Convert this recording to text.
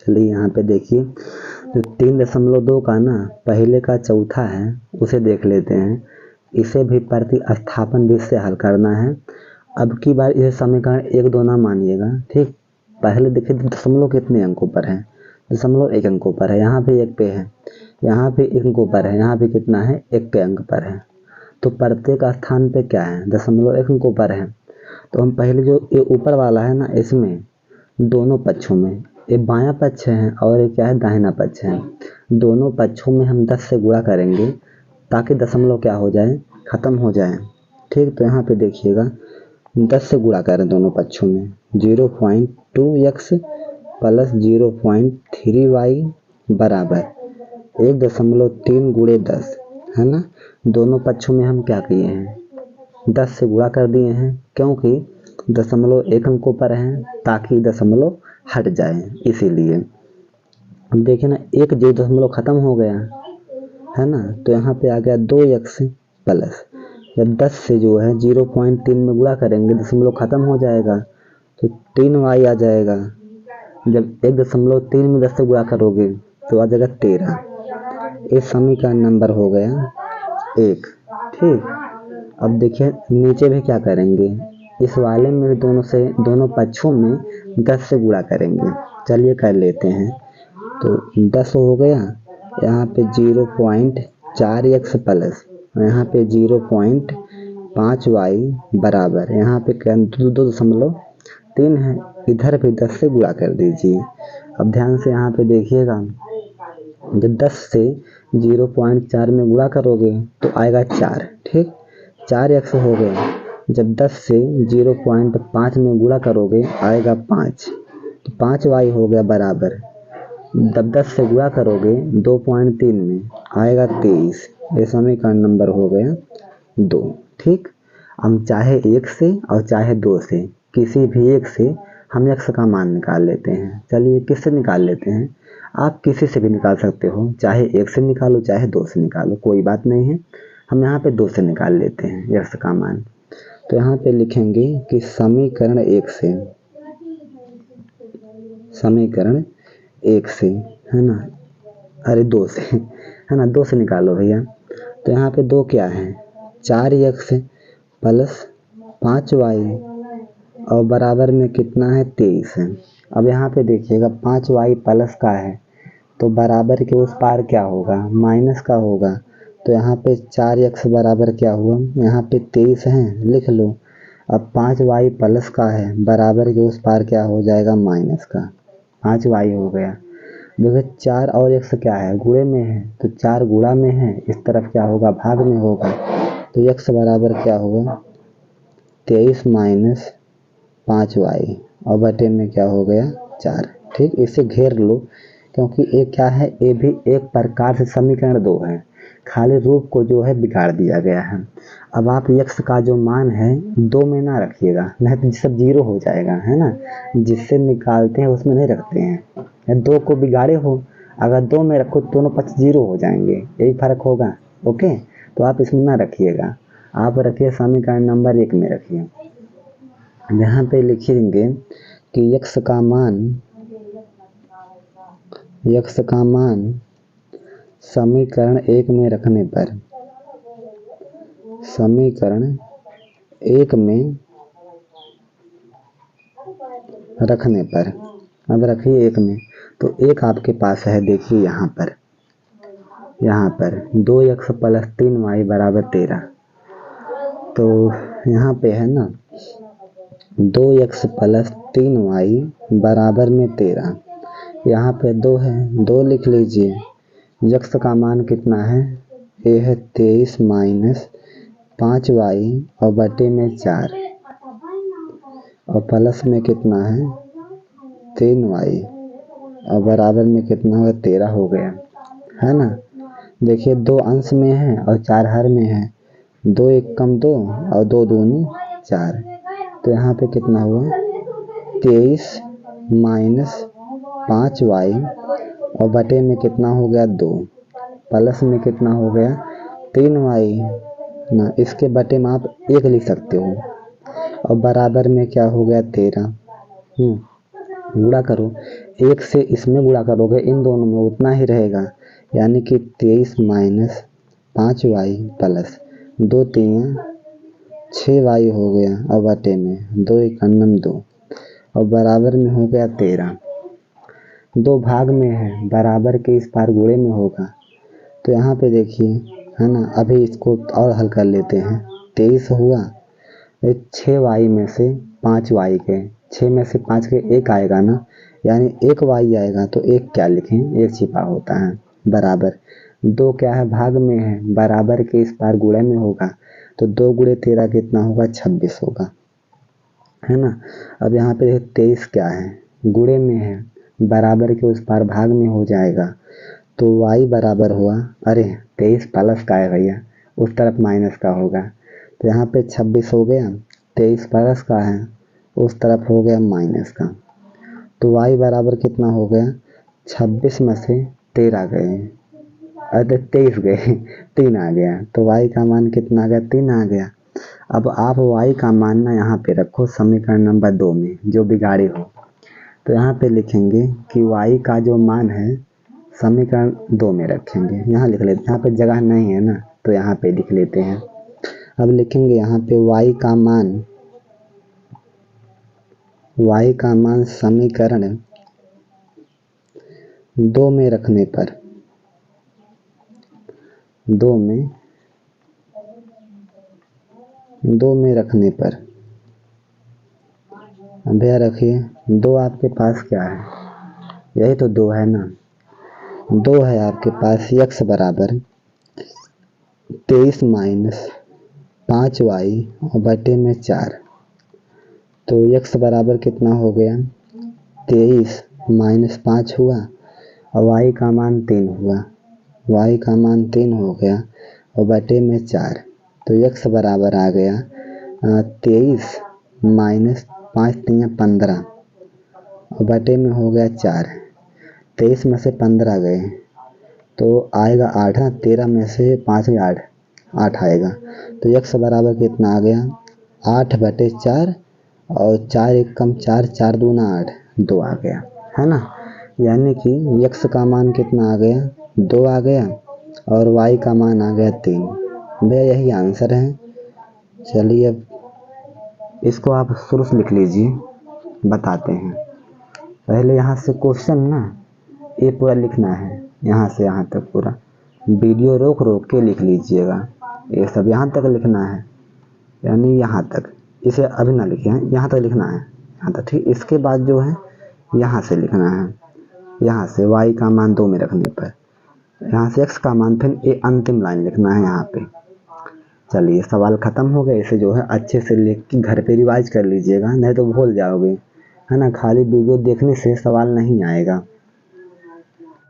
चलिए यहाँ पे देखिए, जो 3.2 का ना पहले का चौथा है उसे देख लेते हैं। इसे भी प्रतिस्थापन विधि से हल करना है। अब की बार इसे समीकरण 1 2 ना मानिएगा, ठीक। पहले देखिए दशमलव कितने अंकों पर है, दशमलव 1 अंकों पर है, यहाँ पे 1 पे है, यहाँ पे 1 अंकों पर है, यहाँ पे कितना है 1 पे अंक पर है। तो प्रत्येक स्थान पे क्या है, दशमलव 1 अंकों पर है। तो हम पहले जो ये ऊपर वाला है ना, इसमें दोनों पक्षों में, ये बायां पक्ष है और ये क्या है दाहिना पक्ष है, दोनों पक्षों में हम 10 से गुणा करेंगे ताकि दशमलव क्या हो जाए, खत्म हो जाए, ठीक। तो यहाँ पे देखिएगा 10 से गुणा करें दोनों पक्षों में, 0.2x प्लस 0.3y बराबर 1.3 गुणे 10 है ना। दोनों पक्षों में हम क्या किए हैं, 10 से गुणा कर दिए हैं, क्योंकि दशमलव 1 अंकों पर है ताकि दशमलव हट जाए, इसीलिए। अब देखिए ना, एक जो दशमलव खत्म हो गया है ना, तो यहाँ पे आ गया 2x प्लस, जब 10 से जो है 0.3 में गुणा करेंगे दशमलव खत्म हो जाएगा, तो 3y आ जाएगा। जब 1.3 में 10 से गुणा करोगे तो आ जाएगा 13। इस समीकरण नंबर हो गया 1, ठीक। अब देखिए नीचे भी क्या करेंगे, इस वाले में भी दोनों पक्षों में 10 से गुणा करेंगे। चलिए कर लेते हैं। तो 10 हो गया, यहाँ पे 0.4x प्लस, यहाँ पे 0.5y बराबर, यहाँ पे 2.3 है, इधर भी 10 से गुणा कर दीजिए। अब ध्यान से यहाँ पे देखिएगा, जब 10 से 0.4 में गुणा करोगे तो आएगा 4, ठीक। 4x हो गया। जब 10 से 0.5 में गुणा करोगे आएगा 5, तो 5y हो गया बराबर, जब 10 से गुणा करोगे 2.3 में आएगा 23। ये समीकरण नंबर हो गया 2, ठीक। हम चाहे 1 से और चाहे 2 से, किसी भी एक से हम x का मान निकाल लेते हैं। चलिए किससे निकाल लेते हैं, आप किसी से भी निकाल सकते हो, चाहे 1 से निकालो चाहे 2 से निकालो, कोई बात नहीं है। हम यहाँ पे 2 से निकाल लेते हैं x का मान। तो यहाँ पे लिखेंगे कि समीकरण 1 से है ना, अरे 2 से है ना, 2 से निकालो भैया। तो यहाँ पे 2 क्या है, 4x प्लस 5y और बराबर में कितना है 23 है। अब यहाँ पे देखिएगा 5y प्लस का है तो बराबर के उस पार क्या होगा, माइनस का होगा। तो यहाँ पे 4x बराबर क्या हुआ, यहाँ पे 23 है, लिख लो। अब 5y प्लस का है बराबर के उस पार क्या हो जाएगा, माइनस का, 5y हो गया। देखो 4 और x क्या है, गुणे में है, तो 4 गुणा में है, इस तरफ क्या होगा, भाग में होगा। तो x बराबर क्या होगा 23 माइनस 5y और बटे में क्या हो गया 4, ठीक। इसे घेर लो, क्योंकि ये क्या है, ये भी एक प्रकार से समीकरण 2 है, खाली रूप को जो है बिगाड़ दिया गया है। अब आप x का जो मान है 2 में ना रखिएगा, नहीं तो सब 0 हो जाएगा, है ना। जिससे निकालते हैं उसमें नहीं रखते हैं, 2 को बिगाड़े हो, अगर 2 में रखो दोनों पक्ष 0 हो जाएंगे, यही फर्क होगा। ओके, तो आप इसमें ना रखिएगा, आप रखिए समीकरण नंबर 1 में रखिए। यहाँ पे लिखेंगे कि x का मान समीकरण 1 में रखने पर, समीकरण 1 में रखने पर, अब रखिए 1 में, तो 1 आपके पास है, देखिए यहाँ पर 2x प्लस 3y बराबर 13। तो यहाँ पे है ना 2x प्लस 3y बराबर में 13, यहाँ पे 2 है, 2 लिख लीजिए। x का मान कितना है, ये है 23 माइनस 5y और बटे में 4 और प्लस में कितना है 3y और बराबर में कितना होगा 13 हो गया, है ना। देखिए 2 अंश में है और 4 हर में है, 2 1 कम 2 और 2 दूनी 4। तो यहाँ पे कितना हुआ 23 माइनस 5y और बटे में कितना हो गया 2, प्लस में कितना हो गया 3y ना, इसके बटे में आप 1 लिख सकते हो और बराबर में क्या हो गया 13। गुणा करो, 1 से इसमें गुणा करोगे इन दोनों में उतना ही रहेगा, यानी कि 23 माइनस 5y प्लस 2 3 6y हो गया और बटे में 2 1 2 और बराबर में हो गया 13। 2 भाग में है, बराबर के इस पार गुणे में होगा, तो यहाँ पे देखिए है ना। अभी इसको और हल कर लेते हैं। 23 हुआ, 6y में से 5y के, 6 में से 5 के 1 आएगा ना, यानी 1 y आएगा, तो 1 क्या लिखें, 1 छिपा होता है, बराबर 2 क्या है, भाग में है, बराबर के इस पार गुणे में होगा, तो 2 गुणे 13 कितना होगा, 26 होगा, है ना। अब यहाँ पे 23 क्या है, गुणे में है, बराबर के उस पार भाग में हो जाएगा, तो y बराबर हुआ, अरे 23 प्लस का है भैया, उस तरफ माइनस का होगा, तो यहाँ पे 26 हो गया, 23 प्लस का है, उस तरफ हो गया माइनस का, तो y बराबर कितना हो गया, 26 में से 13 गए, अरे 23 गए 3 आ गया, तो y का मान कितना आ गया, 3 आ गया। अब आप y का मान ना यहाँ पे रखो समीकरण नंबर 2 में, जो बिगाड़े हो, तो यहाँ पे लिखेंगे कि y का जो मान है समीकरण 2 में रखेंगे, यहाँ लिख लेते हैं, यहाँ पे जगह नहीं है ना, तो यहाँ पे लिख लेते हैं। अब लिखेंगे यहाँ पे y का मान समीकरण 2 में रखने पर, 2 में रखने पर, भैया रखिए 2 आपके पास क्या है, यही तो 2 है ना, 2 है आपके पास, x बराबर 23 माइनस 5y और बटे में 4, तो x बराबर कितना हो गया, 23 माइनस 5 हुआ और y का मान 3 हुआ, y का मान 3 हो गया और बटे में 4, तो x बराबर आ गया 23 माइनस 5 3 15 और बटे में हो गया 4, 23 में से 15 गए तो आएगा 8, 13 में से 5 8 आएगा, तो x बराबर कितना आ गया, 8 बटे 4 और 4 1 कम 4, 4 दूना 8, 2 आ गया, है ना। यानी कि x का मान कितना आ गया, 2 आ गया और y का मान आ गया 3। भैया यही आंसर है। चलिए अब इसको आप शुरू से लिख लीजिए, बताते हैं। पहले यहाँ से क्वेश्चन ना ये पूरा लिखना है, यहाँ से यहाँ तक पूरा, वीडियो रोक रोक के लिख लीजिएगा, ये सब यहाँ तक लिखना है, यानी यहाँ तक, इसे अभी ना लिखें, यहाँ तक लिखना है, यहाँ तक, ठीक। इसके बाद जो है यहाँ से लिखना है, यहाँ से y का मान 2 में रखने पर, यहाँ से x का मान, फिर ये अंतिम लाइन लिखना है यहाँ पे। चलिए सवाल ख़त्म हो गया, इसे जो है अच्छे से लिख के घर पे रिवाइज कर लीजिएगा, नहीं तो भूल जाओगे, है ना। खाली वीडियो देखने से सवाल नहीं आएगा।